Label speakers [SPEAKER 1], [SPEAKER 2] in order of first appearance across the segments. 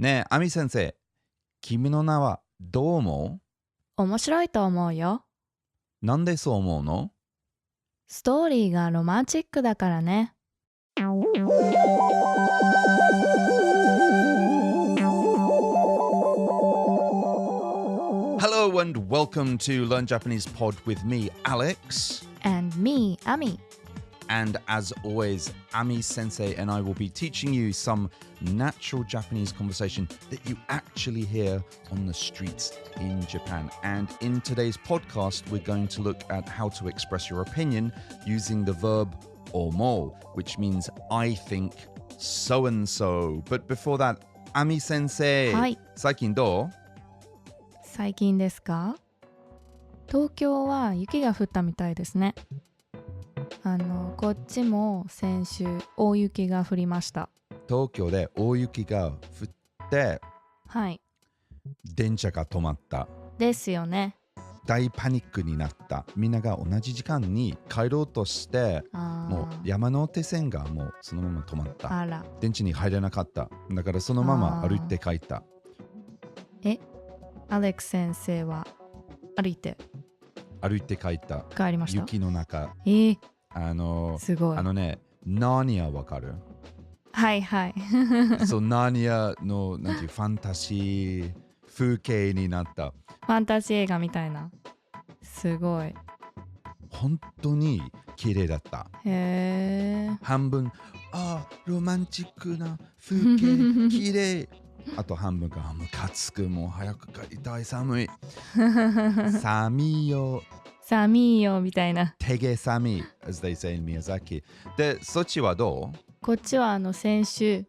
[SPEAKER 1] ねえ、アミ先生、君の名はどう思
[SPEAKER 2] 面白いと思うよ。
[SPEAKER 1] う？なんでそう思うの？
[SPEAKER 2] ストーリーがロマンチックだからね。
[SPEAKER 1] Hello and welcome to Learn Japanese Pod with me, Alex.
[SPEAKER 2] And me, Ami.
[SPEAKER 1] And as always, Ami Sensei and I will be teaching you some natural Japanese conversation that you actually hear on the streets in Japan. And in today's podcast, we're going to look at how to express your opinion using the verb omo, which means I think so and so. But before that, Ami Sensei,
[SPEAKER 2] はい。
[SPEAKER 1] 最近どう？
[SPEAKER 2] 最近ですか？東京は雪が降ったみたいですね。こっちも先週大雪が降りました。
[SPEAKER 1] 東京で大雪が降って、
[SPEAKER 2] はい。
[SPEAKER 1] 電車が止まった。
[SPEAKER 2] ですよね。
[SPEAKER 1] 大パニックになった。みんなが同じ時間に帰ろうとして、もう山手線がもうそのまま止まった。
[SPEAKER 2] あら。
[SPEAKER 1] 電池に入れなかった。だからそのまま歩いて帰った。
[SPEAKER 2] アレックス先生は歩いて
[SPEAKER 1] 帰った。
[SPEAKER 2] 帰りました。
[SPEAKER 1] 雪の中。
[SPEAKER 2] すごい。
[SPEAKER 1] ナーニアわかる？
[SPEAKER 2] はいはい。
[SPEAKER 1] そう、ナーニアのなんていうファンタジー風景になった。
[SPEAKER 2] ファンタジー映画みたいな。すごい。
[SPEAKER 1] 本当に綺麗だった。
[SPEAKER 2] へー。
[SPEAKER 1] 半分、ロマンチックな風景、綺麗。あと半分がムカつく、もう早く帰りたい、寒い。寒いよ。
[SPEAKER 2] 寒いよみたいな。
[SPEAKER 1] 手げ寒い、as they say in Miyazaki。で、そっちはどう？
[SPEAKER 2] こっちは先週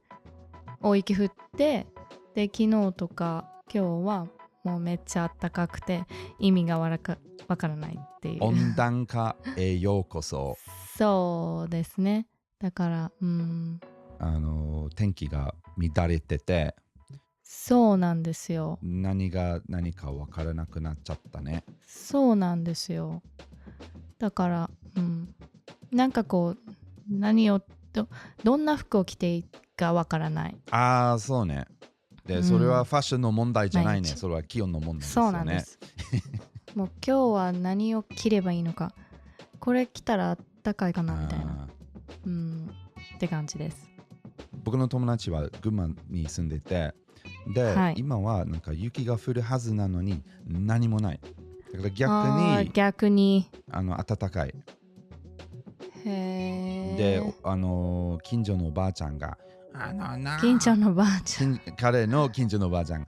[SPEAKER 2] 大雪降って、で昨日とか今日はもうめっちゃ暖かくて意味がわからないっていう。
[SPEAKER 1] 温暖化へようこそ。
[SPEAKER 2] そうですね。だから
[SPEAKER 1] 天気が乱れてて。
[SPEAKER 2] そうなんですよ。
[SPEAKER 1] 何が何か分からなくなっちゃったね。
[SPEAKER 2] そうなんですよ。だから、なんかこうどんな服を着ていいか分からない。
[SPEAKER 1] そうね。で、それはファッションの問題じゃないね。それは気温の問題ですよね。
[SPEAKER 2] そうなんです。もう今日は何を着ればいいのか。これ着たら暖かいかなみたいな。って感じです。
[SPEAKER 1] 僕の友達は群馬に住んでて、で、はい、今はなんか雪が降るはずなのに何もない。だから逆に暖かい。
[SPEAKER 2] へー。
[SPEAKER 1] で、近所のおばあちゃんが
[SPEAKER 2] 近所のおばあちゃん。
[SPEAKER 1] 彼の近所のおばあちゃんが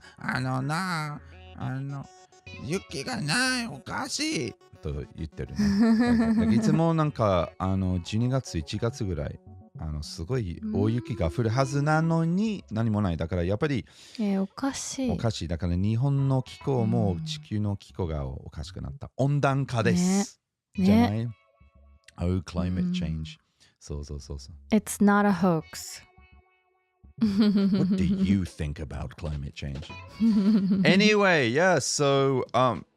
[SPEAKER 1] 雪がないおかしいと言ってるね。いつもなんか12月1月ぐらいすごい大雪が降るはずなのに何もない。だからやっぱり
[SPEAKER 2] おかしい。
[SPEAKER 1] おかしい。だから日本の気候も地球の気候がおかしくなった。温暖化です。じゃない？climate change。そう。
[SPEAKER 2] It's not a hoax.
[SPEAKER 1] What do you think about climate change? Anyway, yeah, so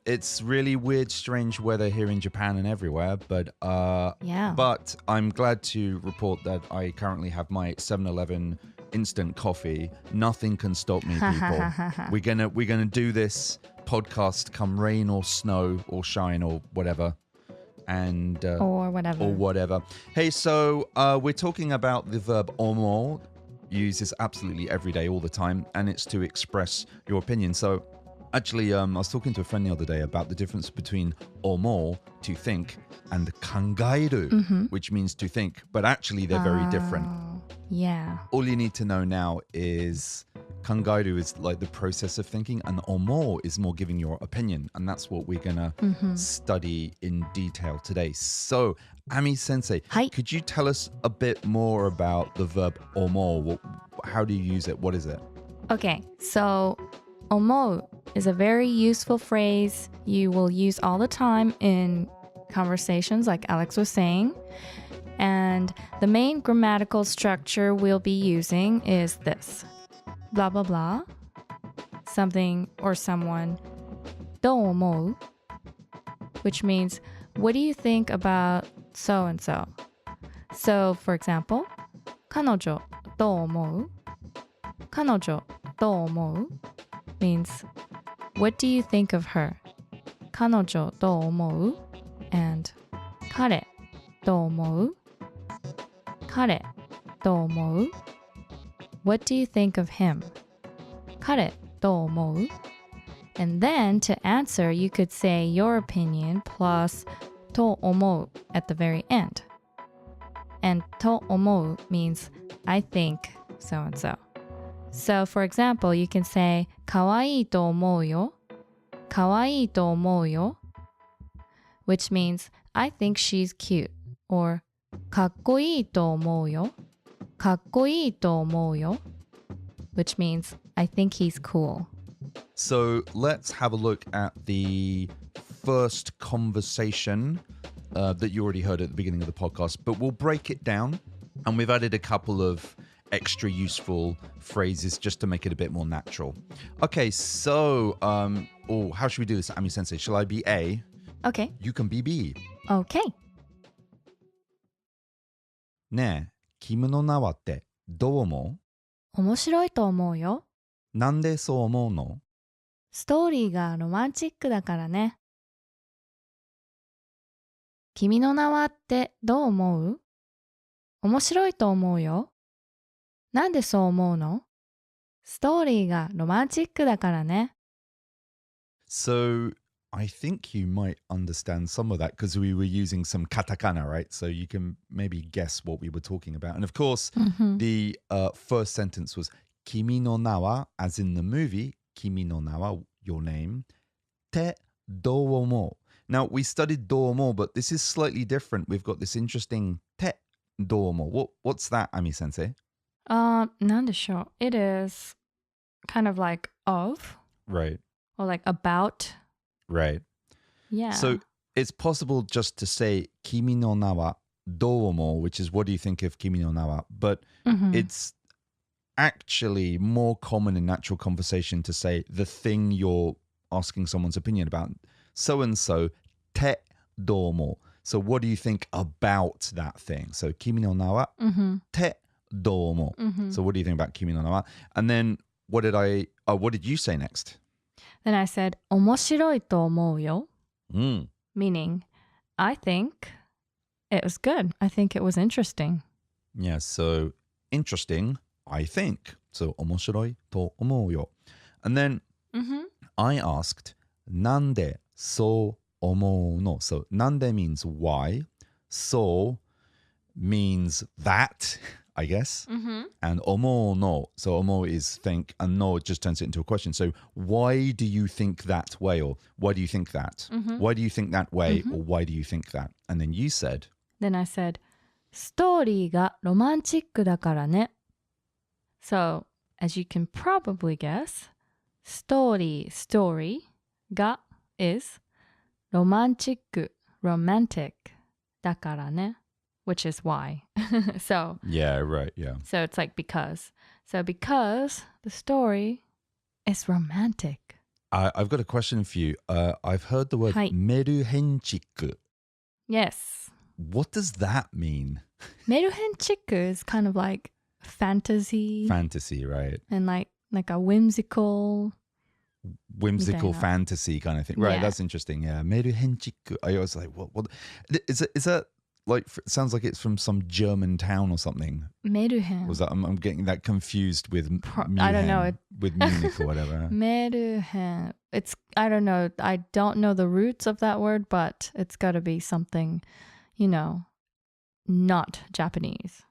[SPEAKER 1] it's really weird, strange weather here in Japan and everywhere, but but I'm glad to report that I currently have my 7-Eleven instant coffee. Nothing can stop me, people. We're gonna do this podcast come rain or snow or shine or whatever. And
[SPEAKER 2] or whatever.
[SPEAKER 1] Hey, so we're talking about the verb omo. Use this absolutely every day, all the time, and it's to express your opinion. So actually, I was talking to a friend the other day about the difference between omo, to think, and kangaeru, which means to think, but actually they're very different.
[SPEAKER 2] Yeah.
[SPEAKER 1] All you need to know now is kangaeru is like the process of thinking, and omo is more giving your opinion, and that's what we're gonna study in detail today. So, Ami Sensei, could you tell us a bit more about the verb omo? How do you use it? What is it?
[SPEAKER 2] Okay, so omo is a very useful phrase you will use all the time in conversations, like Alex was saying. And the main grammatical structure we'll be using is this. Blah, blah, blah. Something or someone. どう思う? Which means, what do you think about so and so? So, for example, 彼女どう思う? 彼女どう思う means what do you think of her? 彼女どう思う and 彼どう思う彼どう思う What do you think of him? 彼どう思う And then to answer, you could say your opinion plus と思う at the very end. And と思う means I think so and so. So for example, you can say かわいいと思うよかわいいと思うよ which means I think she's cute or かっこいいと思うよかっこいいと思うよ which means I think he's cool.
[SPEAKER 1] So let's have a look at the first conversation that you already heard at the beginning of the podcast, but we'll break it down and we've added a couple of extra useful phrases just to make it a bit more natural. Okay, so how should we do this, Ami Sensei? Shall I be A?
[SPEAKER 2] Okay.
[SPEAKER 1] You can be B.
[SPEAKER 2] Okay.
[SPEAKER 1] ねえ、君の名はってどう思
[SPEAKER 2] 面白いと思うよ。
[SPEAKER 1] う？なんでそう思うの？
[SPEAKER 2] ストーリーがロマンチックだからね。君の名はってどう思う？面白いと思うよ。なんでそう思うの？ストーリーがロマンチックだからね。
[SPEAKER 1] So I think you might understand some of that because we were using some katakana, right? So you can maybe guess what we were talking about. And of course, the first sentence was Kimi no nawa, as in the movie, Kimi no nawa, your name, te douomo. Now, we studied douomo, but this is slightly different. We've got this interesting te douomo. What's that, Ami Sensei?
[SPEAKER 2] なんでしょう。It is kind of like of
[SPEAKER 1] Right.
[SPEAKER 2] or like about.
[SPEAKER 1] Right.
[SPEAKER 2] Yeah.
[SPEAKER 1] So it's possible just to say Kimi no nawa douomo, which is what do you think of Kimi no nawa? But it's actually more common in natural conversation to say the thing you're asking someone's opinion about. So and so te douomo. So what do you think about that thing? So Kimi no nawa te douomo. So what do you think about Kimi no nawa? And then what did you say next?
[SPEAKER 2] Then I said 面白いと思うよ.
[SPEAKER 1] Meaning,
[SPEAKER 2] I think it was good. I think it was interesting.
[SPEAKER 1] Yeah, so interesting, I think. So 面白いと思うよ. And then I asked なんでそう思うの? So なんで means why. So means that, I guess. And 思うの. So 思う is think, and no just turns it into a question. So why do you think that way? Or why do you think that? Why do you think that way? Or why do you think that? And then you said.
[SPEAKER 2] Then I said, ストーリーがロマンチックだからね. So, as you can probably guess, story が is ロマンチック romantic だからね. Which is why. So
[SPEAKER 1] Yeah, right, yeah.
[SPEAKER 2] So it's like because. So because the story is romantic.
[SPEAKER 1] I've got a question for you. I've heard the word メルヘンチック.
[SPEAKER 2] Yes.
[SPEAKER 1] What does that mean?
[SPEAKER 2] メルヘンチック is kind of like fantasy.
[SPEAKER 1] Fantasy, right?
[SPEAKER 2] And like a whimsical
[SPEAKER 1] fantasy kind of thing. Right,
[SPEAKER 2] Yeah.
[SPEAKER 1] that's interesting. Yeah, メルヘンチック. I was like, what? Is that like, it sounds like it's from some German town or something.
[SPEAKER 2] メルヘン.
[SPEAKER 1] Was that, I'm getting that confused with
[SPEAKER 2] I don't know.
[SPEAKER 1] With Munich or whatever.
[SPEAKER 2] メルヘン. It's, I don't know. I don't know the roots of that word, but it's got to be something, not Japanese.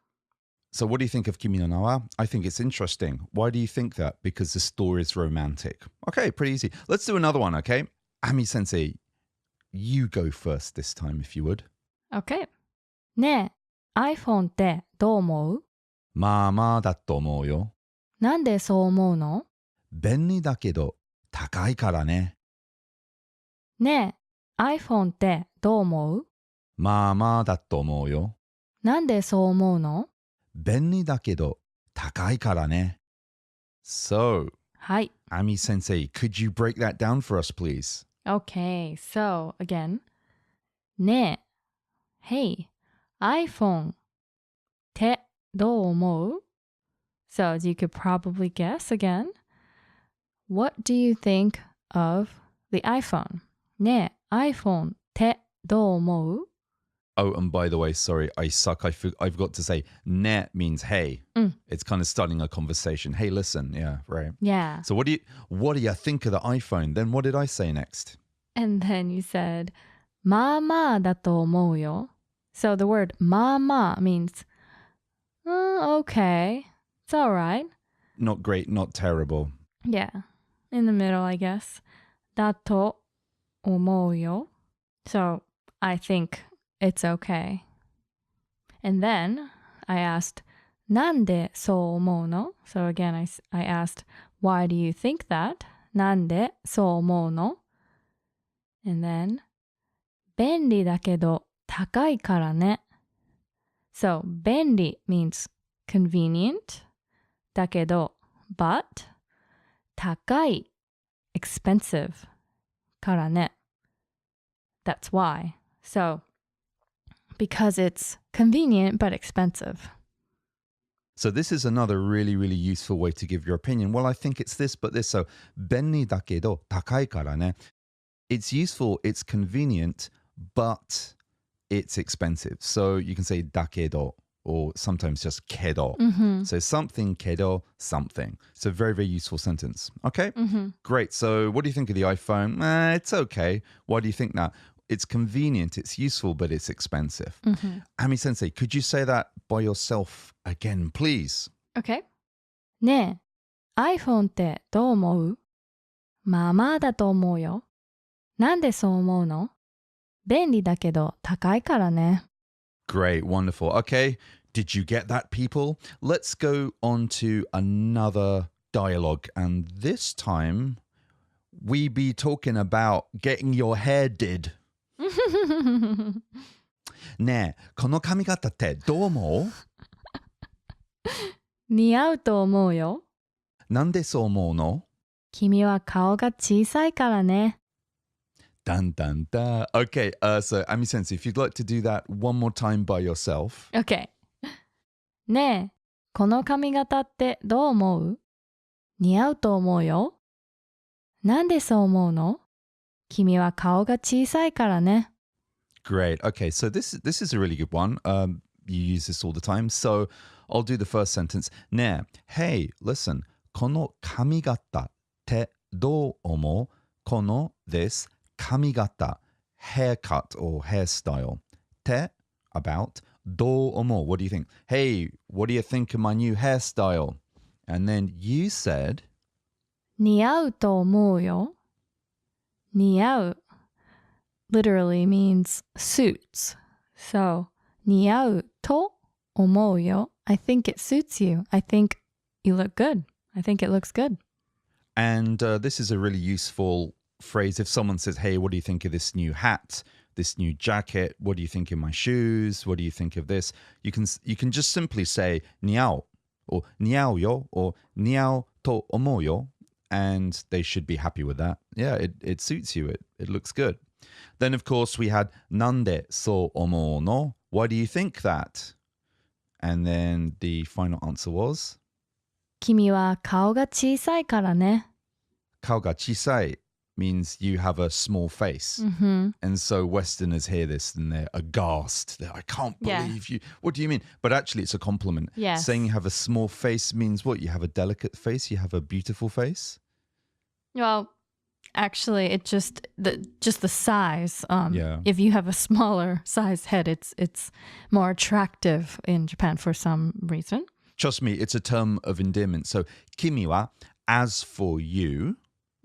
[SPEAKER 1] So what do you think of Kimi no Nawa? I think it's interesting. Why do you think that? Because the story is romantic. Okay, pretty easy. Let's do another one, okay? Ami Sensei, you go first this time if you would.
[SPEAKER 2] Okay. ねえ、iPhone ってどう思う？
[SPEAKER 1] まあまあだと思うよ。
[SPEAKER 2] なんでそう思うの？
[SPEAKER 1] 便利だけど高いからね。
[SPEAKER 2] ねえ、iPhone ってどう思う？
[SPEAKER 1] まあまあだと思うよ。
[SPEAKER 2] なんでそう思うの？
[SPEAKER 1] 便利だけど高いからね。So,
[SPEAKER 2] はい。
[SPEAKER 1] Ami Sensei, could you break that down for us, please?
[SPEAKER 2] Okay, so again. ねえ、Hey, iPhone ってどう思う？ So as you could probably guess again, What do you think of the iPhone? ねえ、iPhone ってどう思う?
[SPEAKER 1] Oh, and by the way, sorry, I suck. I've got to say, ne means hey. It's kind of starting a conversation. Hey, listen. Yeah, right.
[SPEAKER 2] Yeah.
[SPEAKER 1] So what do you think of the iPhone? Then what did I say next?
[SPEAKER 2] And then you said, まあまあだと思うよ. So the word まあまあ means, okay, it's all right.
[SPEAKER 1] Not great, not terrible.
[SPEAKER 2] Yeah, in the middle, I guess. だと思うよ. So I think it's okay. And then I asked, なんでそう思うの? So again, I asked, why do you think that? なんでそう思うの? And then, 便利だけど高いからね. So 便利 means convenient. だけど but 高い expensive からね. That's why. So because it's convenient but expensive.
[SPEAKER 1] So this is another really, really useful way to give your opinion. Well, I think it's this, but this. So, 便利だけど高いからね. It's useful, it's convenient, but it's expensive. So you can say だけど or sometimes just けど. So something けど something. So very, very useful sentence. Okay? Great. So what do you think of the iPhone? It's okay. Why do you think that? It's convenient, it's useful, but it's expensive. Ami Sensei, could you say that by yourself again, please?
[SPEAKER 2] Okay. ねえ、iPhone ってどう思う? まあまあだと思うよ。なんでそう思うの? 便利だけど高いからね。
[SPEAKER 1] Great, wonderful. Okay, did you get that, people? Let's go on to another dialogue. And this time, we be talking about getting your hair did. ねえ、この髪型ってどう思う?
[SPEAKER 2] 似合うと思うよ。
[SPEAKER 1] なんでそう思うの?
[SPEAKER 2] 君は顔が小さいからね。
[SPEAKER 1] Dun dun dun. Okay, so Ami Sensei, if you'd like to do that one more time by yourself.
[SPEAKER 2] Okay. ねえ、この髪型ってどう思う? 似合うと思うよ。なんでそう思うの? 君は顔が小さいからね。
[SPEAKER 1] Great. Okay, so this is a really good one. You use this all the time. So I'll do the first sentence. ねえ、Hey, listen. この髪型ってどう思う? この this 髪型 haircut or hairstyle て about どう思う? What do you think? Hey, what do you think of my new hairstyle? And then you said
[SPEAKER 2] 似合うと思うよ。似合う literally means suits. So 似合うと思うよ. I think it suits you. I think you look good. I think it looks good.
[SPEAKER 1] And this is a really useful phrase. If someone says, hey, what do you think of this new hat, this new jacket? What do you think of my shoes? What do you think of this? You can just simply say 似合う or 似合うよ or 似合うと思うよ. And they should be happy with that. Yeah, it suits you. It looks good. Then, of course, we had なんでそう思うの? Why do you think that? And then the final answer was
[SPEAKER 2] 君は顔が小さいからね。
[SPEAKER 1] 顔が小さい means you have a small face. And so Westerners hear this and they're aghast. I can't believe you. What do you mean? But actually, it's a compliment.
[SPEAKER 2] Yes.
[SPEAKER 1] Saying you have a small face means what? You have a delicate face? You have a beautiful face?
[SPEAKER 2] Well, actually, it just the size.
[SPEAKER 1] Yeah.
[SPEAKER 2] If you have a smaller size head, it's more attractive in Japan for some reason.
[SPEAKER 1] Trust me, it's a term of endearment. So, 君は as for you.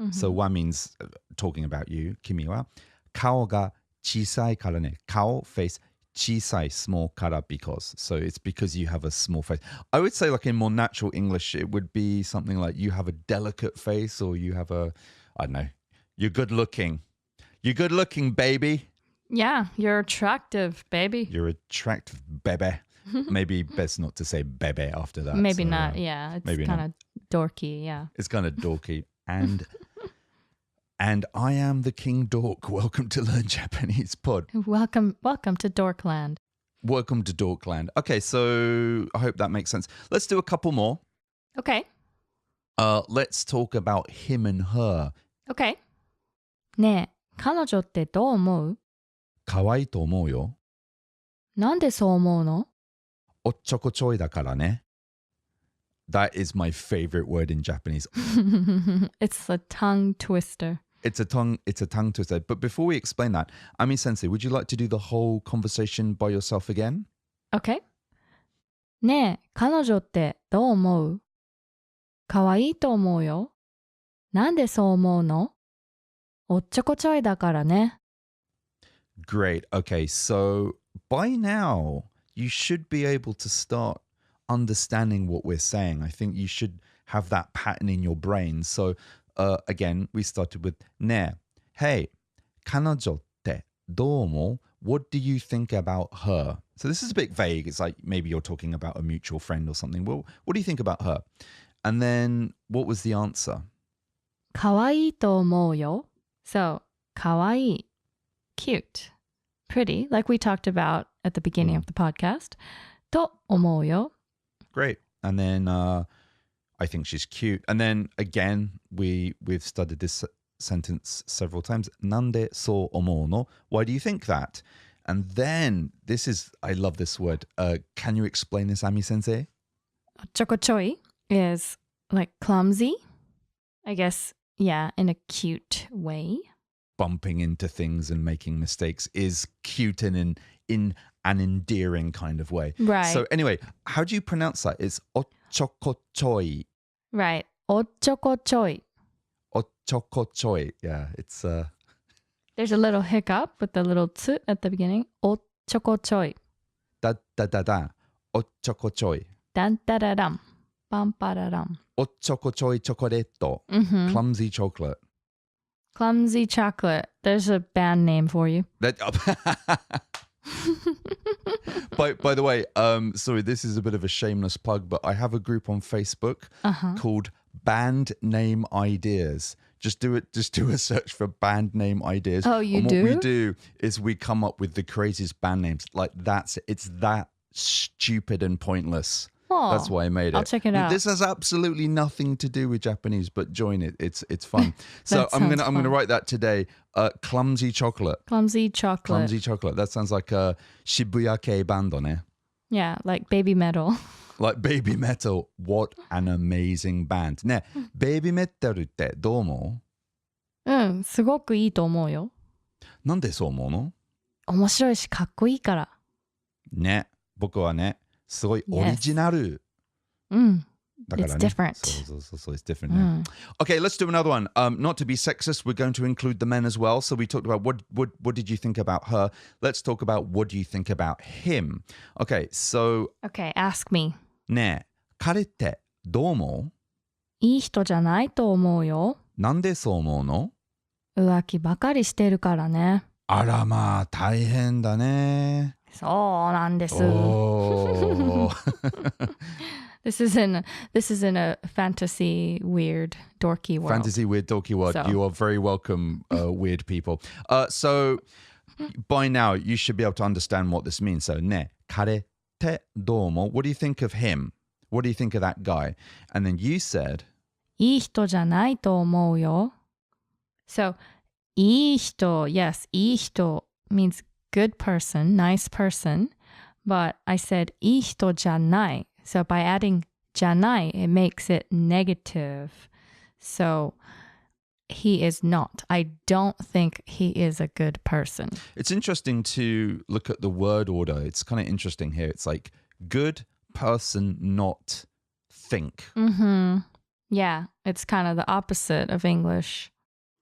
[SPEAKER 1] So, wa means talking about you. 君は顔が小さいからね. Kao, face, 小さい small から because. So, it's because you have a small face. I would say, like in more natural English, it would be something like you have a delicate face or you have a, I don't know, you're good looking. You're good looking, baby.
[SPEAKER 2] Yeah, you're attractive, baby.
[SPEAKER 1] You're attractive, baby. Maybe best not to say bebe after that.
[SPEAKER 2] Maybe
[SPEAKER 1] so,
[SPEAKER 2] not. Yeah, it's kind of dorky. Yeah,
[SPEAKER 1] it's kind of dorky. And I am the King Dork. Welcome to Learn Japanese Pod.
[SPEAKER 2] Welcome to Dorkland.
[SPEAKER 1] Welcome to Dorkland. Okay, so I hope that makes sense. Let's do a couple more.
[SPEAKER 2] Okay.
[SPEAKER 1] Let's talk about him and her.
[SPEAKER 2] Okay. ねえ、彼女ってどう思う？
[SPEAKER 1] 可愛いと思うよ。
[SPEAKER 2] なんでそう思うの？
[SPEAKER 1] おっちょこちょいだからね。That is my favorite word in Japanese.
[SPEAKER 2] It's a tongue twister.
[SPEAKER 1] It's a tongue twister. But before we explain that, Ami Sensei, would you like to do the whole conversation by yourself again?
[SPEAKER 2] Okay. ねえ、彼女ってどう思う？かわいいと思うよ。なんでそう思うの？おっちょこちょいだからね。
[SPEAKER 1] Great. Okay, so by now you should be able to start understanding what we're saying. I think you should have that pattern in your brain. So again, we started with ねえ、Hey, 彼女ってどう思う? What do you think about her? So this is a bit vague. It's like maybe you're talking about a mutual friend or something. Well, what do you think about her? And then what was the answer?
[SPEAKER 2] かわいいと思うよ。So, かわいい。Cute. Pretty, like we talked about at the beginning of the podcast. と思うよ。
[SPEAKER 1] Great. And then I think she's cute. And then again, we've studied this sentence several times. なんでそう思うの? Why do you think that? And then this is, I love this word. Can you explain this, Ami Sensei?
[SPEAKER 2] おっちょこちょい is like clumsy. I guess, yeah, in a cute way.
[SPEAKER 1] Bumping into things and making mistakes is cute in an endearing kind of way.
[SPEAKER 2] Right.
[SPEAKER 1] So anyway, how do you pronounce that? It's ochokochoi.
[SPEAKER 2] Right. おっちょこちょい.
[SPEAKER 1] Ochokochoi. Yeah, it's
[SPEAKER 2] There's a little hiccup with the little tsu at the beginning. おっちょこちょい.
[SPEAKER 1] da da da da. Ochokochoi.
[SPEAKER 2] Dan da da dam. Bam ba da dam.
[SPEAKER 1] Ochokochoi chocolatto. Clumsy chocolate.
[SPEAKER 2] Clumsy chocolate. There's a band name for you.
[SPEAKER 1] That, by the way, sorry, this is a bit of a shameless plug, but I have a group on Facebook called Band Name Ideas. Just do a search for band name ideas.
[SPEAKER 2] Oh, you
[SPEAKER 1] and
[SPEAKER 2] do?
[SPEAKER 1] What we do is we come up with the craziest band names. Like it's that stupid and pointless.
[SPEAKER 2] Oh,
[SPEAKER 1] that's why I made it.
[SPEAKER 2] I'll check it out.
[SPEAKER 1] This has absolutely nothing to do with Japanese, but join it. It's fun. So I'm
[SPEAKER 2] sounds
[SPEAKER 1] gonna
[SPEAKER 2] fun.
[SPEAKER 1] write that today. Clumsy chocolate.
[SPEAKER 2] Clumsy chocolate.
[SPEAKER 1] Clumsy chocolate. That sounds like a Shibuya-kei band on it.
[SPEAKER 2] Yeah, like Babymetal.
[SPEAKER 1] Like Babymetal. What an amazing band. ね、Babymetal ってどう思
[SPEAKER 2] すごくいいと思うよ。
[SPEAKER 1] う? なんでそう思うの?
[SPEAKER 2] 面白いしかっこいいから。
[SPEAKER 1] ね、僕はね、すごいオリジナル。だからね。
[SPEAKER 2] It's different.
[SPEAKER 1] So it's different. Yeah. Okay, let's do another one. Not to be sexist, we're going to include the men as well. So we talked about what did you think about her? Let's talk about what do you think about him? Okay, so
[SPEAKER 2] Okay, ask me.
[SPEAKER 1] ね、彼ってどう思う?
[SPEAKER 2] いい人じゃないと思うよ。
[SPEAKER 1] なんでそう思うの?
[SPEAKER 2] 浮気ばかりしてるからね。
[SPEAKER 1] あらまあ、大変だね。
[SPEAKER 2] そうなんです。
[SPEAKER 1] Oh.
[SPEAKER 2] This is in a fantasy weird dorky world.
[SPEAKER 1] Fantasy weird dorky world.
[SPEAKER 2] So.
[SPEAKER 1] You are very welcome, weird people. So by now you should be able to understand what this means. So ね、彼ってどう思う? What do you think of him? What do you think of that guy? And then you said
[SPEAKER 2] いい人じゃないと思うよ。So いい人, yes, いい人 means good person, nice person. But I said いい人じゃない. So by adding じゃない, it makes it negative. So he is not. I don't think he is a good person.
[SPEAKER 1] it's interesting to look at the word order. It's kind of interesting here. It's like good person, not think.
[SPEAKER 2] Yeah, it's kind of the opposite of English.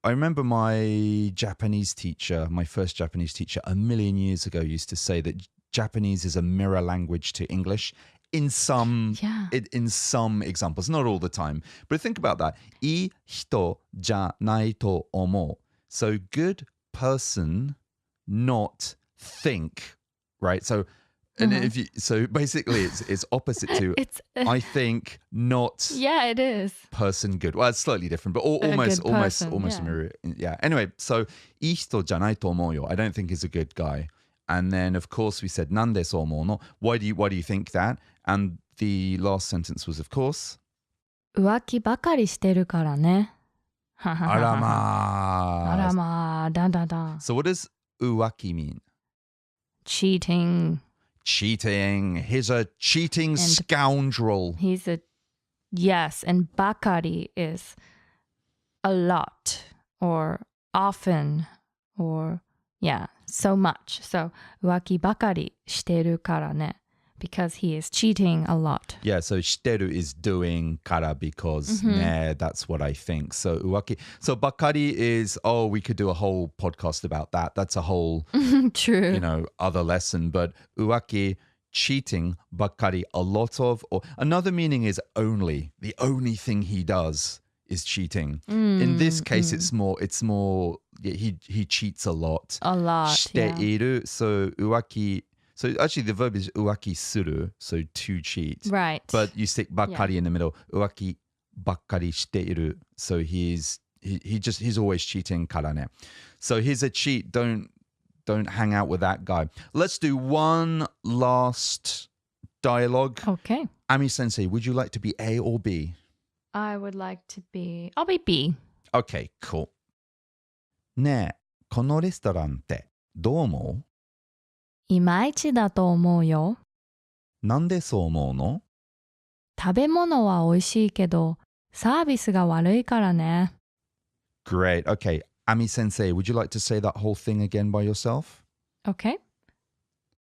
[SPEAKER 1] I remember my Japanese teacher, my first Japanese teacher a million years ago used to say that Japanese is a mirror language to English in some examples, not all the time. But think about that. いい人じゃないと思う. So good person, not think, right? So and if you so basically it's opposite to I think, not
[SPEAKER 2] Yeah, it is.
[SPEAKER 1] person good. Well, it's slightly different, but almost a mirror. Yeah. Anyway, so いい人じゃないと思うよ. I don't think he's a good guy. And then of course we said なんでそう思うの? Why do you think that? And the last sentence was of course
[SPEAKER 2] 浮気ばかりしてるからね。ははははは。あら
[SPEAKER 1] Arama.
[SPEAKER 2] まあ、だんだんだん。
[SPEAKER 1] So what does uwaki mean?
[SPEAKER 2] Cheating.
[SPEAKER 1] Cheating. He's a cheating
[SPEAKER 2] And-
[SPEAKER 1] scoundrel.
[SPEAKER 2] He's a, yes, and bakari is a lot or often or, yeah, so much. So, 浮気ばかりしてるからね. Because he is cheating a lot.
[SPEAKER 1] Yeah, so shiteru is doing kara because nah, that's what I think. So uwaki. So bakari is, oh, we could do a whole podcast about that. That's a whole,
[SPEAKER 2] True.
[SPEAKER 1] other lesson. But uwaki, cheating, bakari, a lot of, or another meaning is only. The only thing he does is cheating. In this case, it's more, yeah, he cheats a lot.
[SPEAKER 2] A lot, yeah.
[SPEAKER 1] Shiteiru, so uwaki. So actually the verb is uwaki suru, so to cheat.
[SPEAKER 2] Right.
[SPEAKER 1] But you stick bakkari in the middle. Uwaki bakkari shiteiru. So he's always cheating karane. So he's a cheat. Don't hang out with that guy. Let's do one last dialogue.
[SPEAKER 2] Okay.
[SPEAKER 1] Ami sensei, would you like to be A or B?
[SPEAKER 2] I would like to be, I'll be B.
[SPEAKER 1] Okay, cool. ねえ、このレストランってどう思う？
[SPEAKER 2] いまいちだと思うよ。
[SPEAKER 1] なんでそう思うの？
[SPEAKER 2] 食べ物は美味しいけど、サービスが悪いからね。
[SPEAKER 1] Great. Okay. Ami sensei, would you like to say that whole thing again by yourself?
[SPEAKER 2] Okay.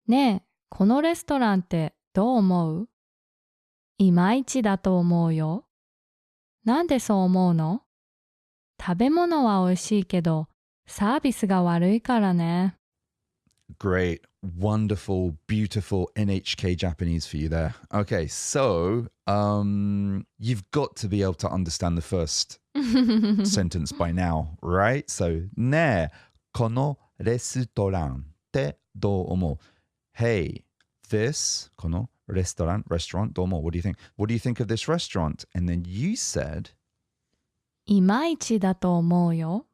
[SPEAKER 2] ねえ、このレストランってどう思う？いまいちだと思うよ。なんでそう思うの？食べ物は美味しいけど、サービスが悪いからね。
[SPEAKER 1] Great, wonderful, beautiful NHK Japanese for you there. Okay, so you've got to be able to understand the first sentence by now, right? So, ねえ、このレストランってどう思う? Hey, this, このrestaurant, どう思う? What do you think? What do you think of this restaurant? And then you said,
[SPEAKER 2] いまいちだと思うよ。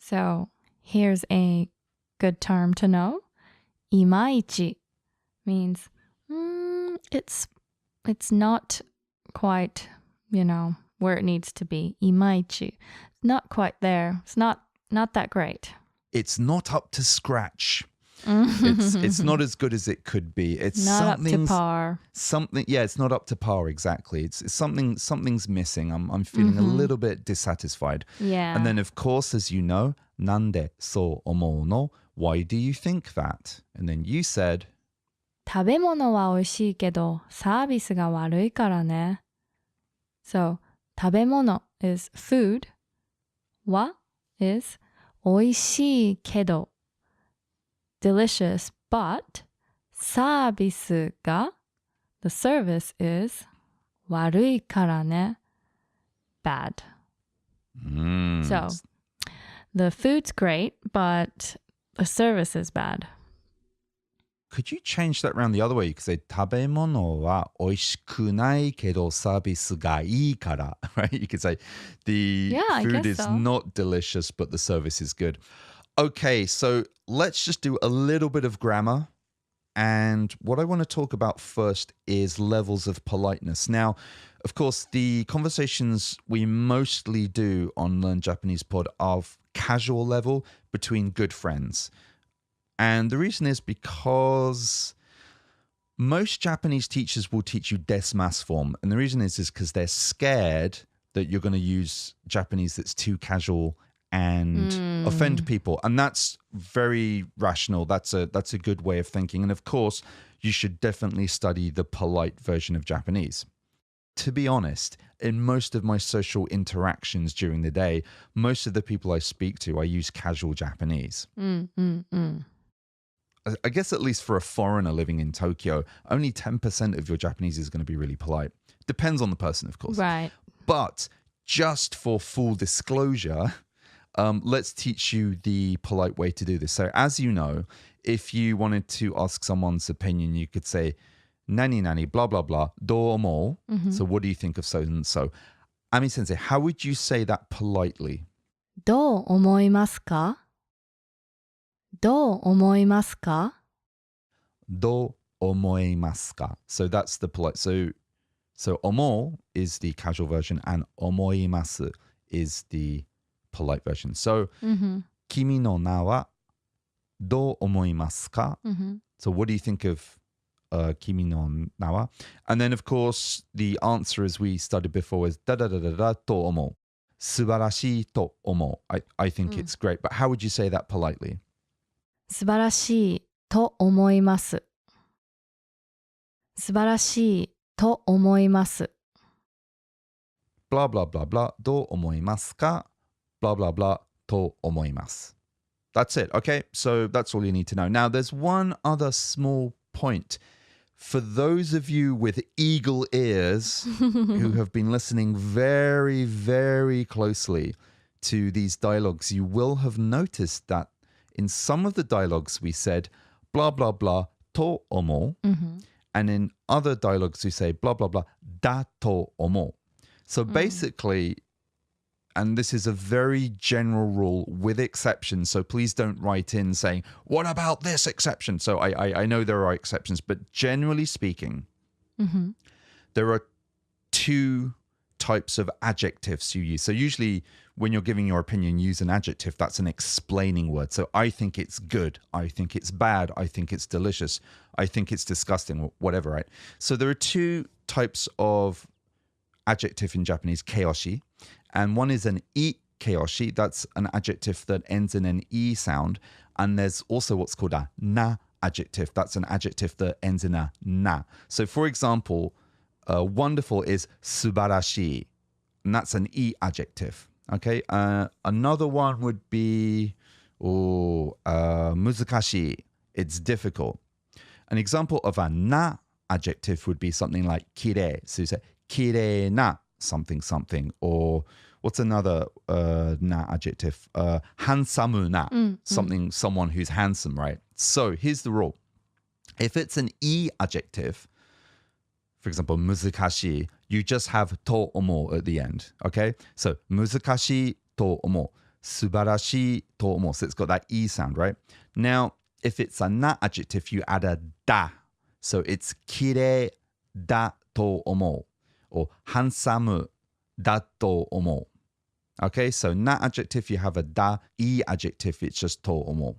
[SPEAKER 2] So, here's a good term to know. いまいち means it's not quite, where it needs to be. いまいち. Not quite there. It's not that great.
[SPEAKER 1] it's not up to scratch. It's not as good as it could be. It's
[SPEAKER 2] Not up to par.
[SPEAKER 1] It's not up to par exactly. It's something's missing. I'm feeling a little bit dissatisfied.
[SPEAKER 2] Yeah.
[SPEAKER 1] And then of course, as you know, なんでそう思うの? Why do you think that? And then you said,
[SPEAKER 2] 食べ物は美味しいけど、サービスが悪いからね。So, 食べ物 is food. は is 美味しいけど delicious, but サービスが the service is 悪いからね bad. So, the food's great, but the service is bad.
[SPEAKER 1] could you change that around the other way? You could say, 食べ物は美味しくないけどサービスがいいから. Right? You could say, the
[SPEAKER 2] Yeah, I
[SPEAKER 1] food
[SPEAKER 2] guess
[SPEAKER 1] is
[SPEAKER 2] so.
[SPEAKER 1] not delicious, but the service is good. Okay, so let's just do a little bit of grammar. And what I want to talk about first is levels of politeness. Now, of course, the conversations we mostly do on Learn Japanese Pod are casual level between good friends. And the reason is because most Japanese teachers will teach you des mas form. And the reason is because they're scared that you're going to use Japanese that's too casual and offend people. And that's very rational. That's a good way of thinking. And of course, you should definitely study the polite version of Japanese. To be honest, in most of my social interactions during the day, most of the people I speak to, I use casual Japanese. I guess at least for a foreigner living in Tokyo, only 10% of your Japanese is going to be really polite. Depends on the person, of course.
[SPEAKER 2] Right.
[SPEAKER 1] But just for full disclosure, let's teach you the polite way to do this. So as you know, if you wanted to ask someone's opinion, you could say, nani nani, blah, blah, blah, domo. So what do you think of so and so? Ami sensei, how would you say that politely?
[SPEAKER 2] どう思いますか？どう思いますか？
[SPEAKER 1] Do omoimasu ka? So that's the polite. So So, omo is the casual version and omoimasu is the polite version. So, kimi no na wa dou omoimasu ka? So, what do you think of kimi no na wa? And then, of course, the answer as we studied before is da da da da da to omou. Subarashii to omou. I think it's great. But how would you say that politely?
[SPEAKER 2] 素晴らしいと思います。素晴らしいと思います。
[SPEAKER 1] Blah, blah, blah, blah. Do omoimasu ka? Blah, blah, blah. To omoimasu. That's it. Okay. So that's all you need to know. Now, there's one other small point. For those of you with eagle ears who have been listening very, very closely to these dialogues, you will have noticed that in some of the dialogues we said blah, blah, blah, to omo. And in other dialogues we say blah, blah, blah, da to omo. So basically, and this is a very general rule with exceptions, so please don't write in saying, what about this exception? So I know there are exceptions, but generally speaking, there are two types of adjectives you use. So usually when you're giving your opinion, use an adjective. That's an explaining word. So I think it's good. I think it's bad. I think it's delicious. I think it's disgusting, whatever, right? So there are two types of adjective in Japanese, keoshi. And one is an I keoshi. That's an adjective that ends in an E sound. And there's also what's called a na adjective. That's an adjective that ends in a na. So for example, wonderful is subarashi. And that's an I adjective. Okay. Another one would be muzukashii. It's difficult. An example of a na adjective would be something like kirei. So you say kirei na something something. Or what's another na adjective? Handsome na. Someone who's handsome, right? So here's the rule. If it's an I adjective, for example, muzukashii, you just have to omo at the end, okay? So, muzukashii to omo, subarashii to omo. So it's got that E sound, right? Now, if it's a na adjective, you add a da. So it's kirei da to omo, or handsome da to omo. Okay, so na adjective, you have a da. I adjective, it's just to omo.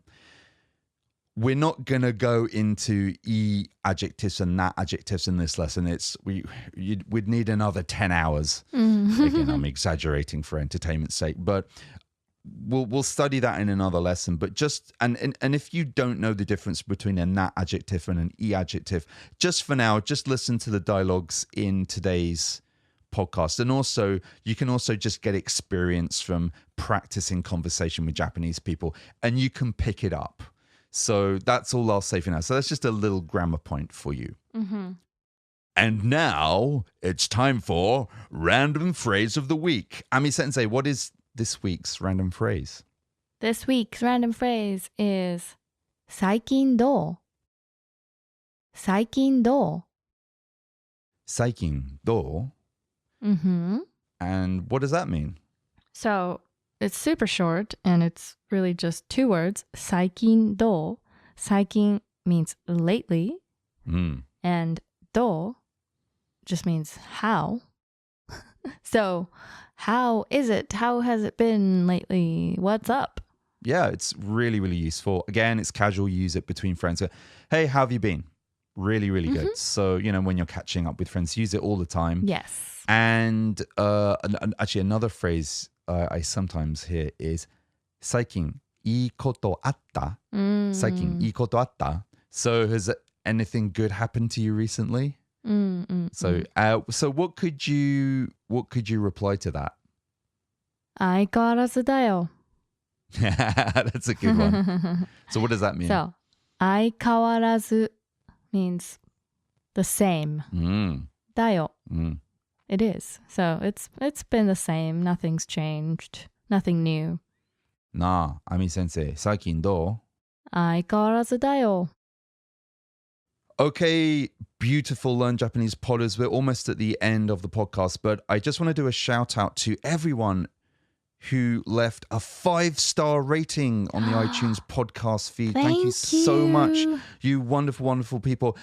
[SPEAKER 1] We're not going to go into I adjectives and na adjectives in this lesson. We'd need another 10 hours. Again, I'm exaggerating for entertainment's sake, but we'll study that in another lesson. But just, and if you don't know the difference between a na adjective and an I adjective, just for now, just listen to the dialogues in today's podcast. And also, you can also just get experience from practicing conversation with Japanese people, and you can pick it up. So that's all I'll say for now. So that's just a little grammar point for you. And now it's time for Random Phrase of the Week. Ami Sensei, what is this week's random phrase?
[SPEAKER 2] This week's random phrase is 最近どう?最近どう?
[SPEAKER 1] 最近どう? And what does that mean?
[SPEAKER 2] So it's super short and it's really just two words. 最近どう? 最近 means lately. And どう just means how. So how is it? How has it been lately? What's up?
[SPEAKER 1] Yeah, it's really, really useful. Again, it's casual. You use it between friends. Hey, how have you been? Really, really good. So, when you're catching up with friends, use it all the time.
[SPEAKER 2] Yes.
[SPEAKER 1] And actually, another phrase I sometimes hear is 最近いいことあった? 最近いいことあった? So has anything good happened to you recently? So what could you reply to that?
[SPEAKER 2] 相変わらずだよ.
[SPEAKER 1] That's a good one. So what does that mean?
[SPEAKER 2] So 相変わらず means the same. だよ. It is. So it's been the same. Nothing's changed. Nothing new.
[SPEAKER 1] なあ、アミ先生、最近どう?
[SPEAKER 2] 相変わらずだよ.
[SPEAKER 1] Okay, beautiful Learn Japanese podders. We're almost at the end of the podcast, but I just want to do a shout out to everyone who left a 5-star rating on the iTunes podcast feed. Thank you so much, you wonderful, wonderful people.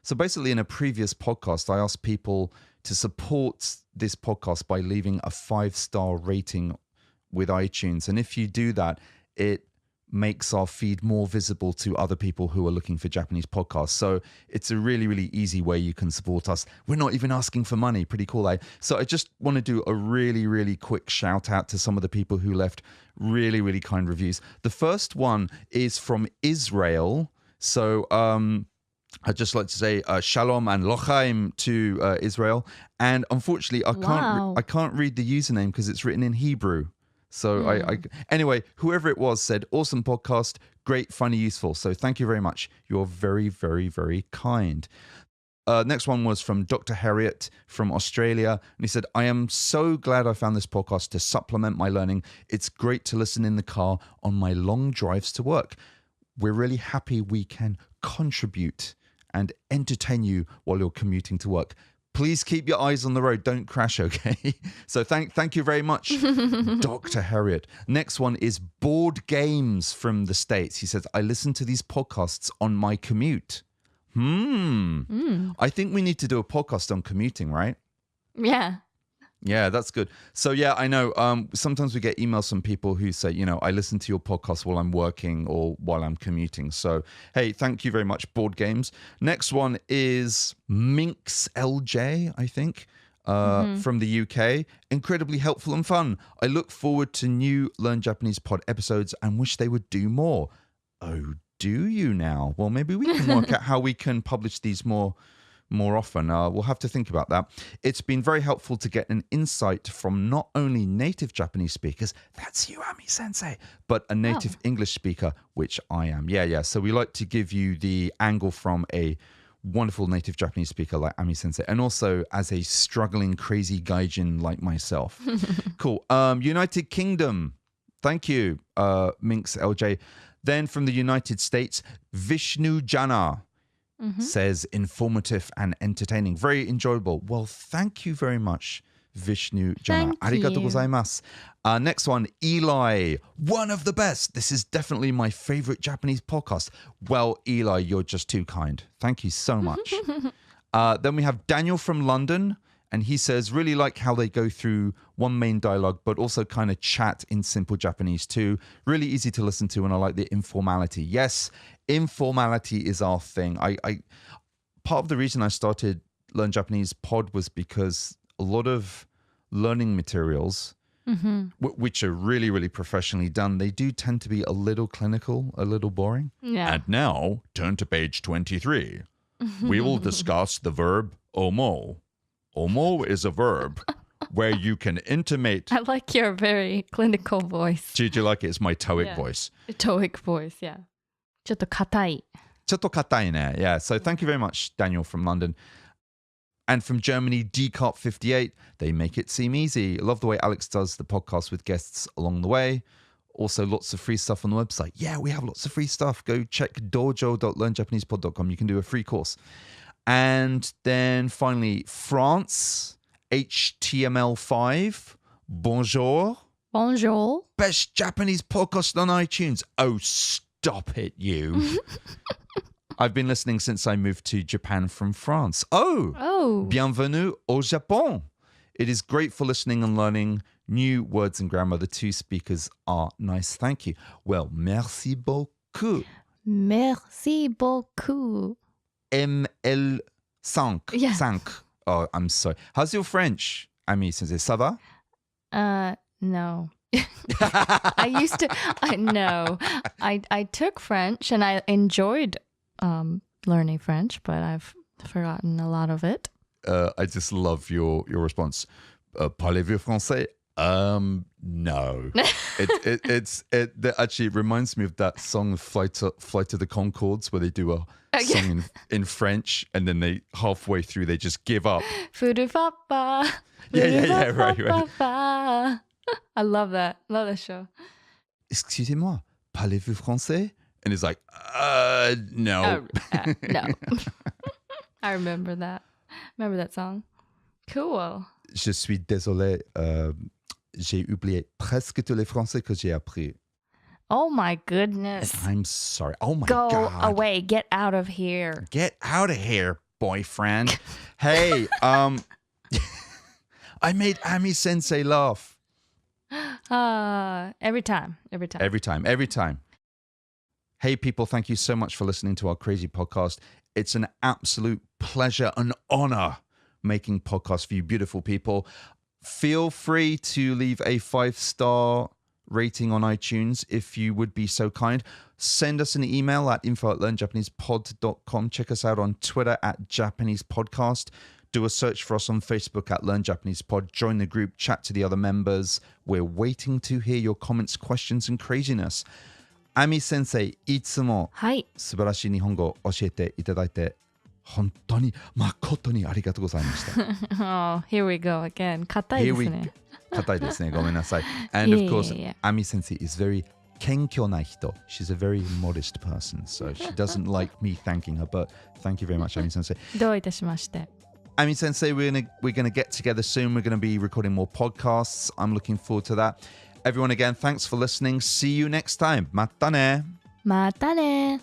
[SPEAKER 1] So basically in a previous podcast, I asked people to support this podcast by leaving a 5-star rating with iTunes. And if you do that, it makes our feed more visible to other people who are looking for Japanese podcasts. So it's a really, really easy way you can support us. We're not even asking for money. Pretty cool, eh? So I just want to do a really, really quick shout out to some of the people who left really, really kind reviews. The first one is from Israel. So I'd just like to say shalom and lochaim to Israel. And unfortunately, I can't read the username because it's written in Hebrew. So anyway, whoever it was said, awesome podcast, great, funny, useful. So thank you very much. You're very, very, very kind. Next one was from Dr. Harriet from Australia. And he said, I am so glad I found this podcast to supplement my learning. It's great to listen in the car on my long drives to work. We're really happy we can contribute and entertain you while you're commuting to work. Please keep your eyes on the road. Don't crash, okay? So thank you very much, Dr. Harriet. Next one is Board Games from the States. He says, I listen to these podcasts on my commute. I think we need to do a podcast on commuting, right?
[SPEAKER 2] Yeah.
[SPEAKER 1] Yeah, that's good. So yeah, I know sometimes we get emails from people who say, I listen to your podcast while I'm working or while I'm commuting. So, hey, thank you very much, Board Games. Next one is Minx LJ, I think, from the UK. Incredibly helpful and fun. I look forward to new Learn Japanese Pod episodes and wish they would do more. Oh, do you now? Well, maybe we can work out how we can publish these more often. We'll have to think about that. It's been very helpful to get an insight from not only native Japanese speakers, that's you, Ami Sensei, but a native English speaker, which I am. Yeah. So we like to give you the angle from a wonderful native Japanese speaker like Ami Sensei, and also as a struggling crazy gaijin like myself. Cool. United Kingdom. Thank you, Minx LJ. Then from the United States, Vishnu Jana. Says informative and entertaining. Very enjoyable. Well, thank you very much, Vishnu Jana. Arigatou gozaimasu. Next one, Eli. One of the best. This is definitely my favorite Japanese podcast. Well, Eli, you're just too kind. Thank you so much. Then we have Daniel from London. And he says, really like how they go through one main dialogue, but also kind of chat in simple Japanese too. Really easy to listen to, and I like the informality. Yes, informality is our thing. I part of the reason I started Learn Japanese Pod was because a lot of learning materials, which are really, really professionally done, they do tend to be a little clinical, a little boring.
[SPEAKER 2] Yeah.
[SPEAKER 1] And now, turn to page 23. We will discuss the verb omo. Omo is a verb where you can intimate.
[SPEAKER 2] I like your very clinical voice.
[SPEAKER 1] Do you like it? It's my TOEIC voice.
[SPEAKER 2] TOEIC voice, yeah. ちょっと硬い.
[SPEAKER 1] ちょっと硬いね. Yeah. So thank you very much, Daniel from London. And from Germany, DCOP58. They make it seem easy. Love the way Alex does the podcast with guests along the way. Also, lots of free stuff on the website. Yeah, we have lots of free stuff. Go check dojo.learnjapanesepod.com. You can do a free course. And then finally, France, HTML5, bonjour.
[SPEAKER 2] Bonjour.
[SPEAKER 1] Best Japanese podcast on iTunes. Oh, stop it, you. I've been listening since I moved to Japan from France. Oh. Bienvenue au Japon. It is great for listening and learning new words and grammar. The two speakers are nice. Thank you. Well, merci beaucoup.
[SPEAKER 2] Merci beaucoup.
[SPEAKER 1] ML5.
[SPEAKER 2] Yeah.
[SPEAKER 1] 5. Oh, I'm sorry. How's your French, Ami Sensei? Ça va?
[SPEAKER 2] No. I took French and I enjoyed learning French, but I've forgotten a lot of it.
[SPEAKER 1] I just love your response. Parlez-vous français? No. It actually reminds me of that song Flight to the Conchords, where they do a song in French and then they halfway through they just give up.
[SPEAKER 2] Furu-fa-fa.
[SPEAKER 1] Yeah, right.
[SPEAKER 2] I love that. Love that show.
[SPEAKER 1] Excusez-moi, parlez-vous français? And it's like, no.
[SPEAKER 2] No. I remember that. Remember that song? Cool.
[SPEAKER 1] Je suis désolé. J'ai oublié presque tous les français que j'ai appris.
[SPEAKER 2] Oh my goodness.
[SPEAKER 1] I'm sorry. Oh my
[SPEAKER 2] God.
[SPEAKER 1] God.
[SPEAKER 2] Go away. Get out of here.
[SPEAKER 1] Get out of here, boyfriend. Hey, I made Ami Sensei laugh.
[SPEAKER 2] Every time.
[SPEAKER 1] Every time. Hey, people, thank you so much for listening to our crazy podcast. It's an absolute pleasure and honor making podcasts for you beautiful people. Feel free to leave a 5-star rating on iTunes if you would be so kind. Send us an email at info@learnjapanesepod.com. Check us out on Twitter at Japanese Podcast. Do a search for us on Facebook at Learn Japanese Pod. Join the group, chat to the other members. We're waiting to hear your comments, questions, and craziness. Ami Sensei, いつも素晴らしい日本語を教えていただいて本当に誠にありがとうございました。
[SPEAKER 2] Oh, here we go again. 硬いですね。
[SPEAKER 1] 硬いですね。ごめんなさい。And of course, Ami Sensei is very 謙虚な人. She's a very modest person, so she doesn't like me thanking her, but thank you very much, Ami Sensei.
[SPEAKER 2] どういたしまして。
[SPEAKER 1] Ami Sensei, we're gonna get together soon. We're gonna be recording more podcasts. I'm looking forward to that. Everyone, again, thanks for listening. See you next time. またね。
[SPEAKER 2] またね。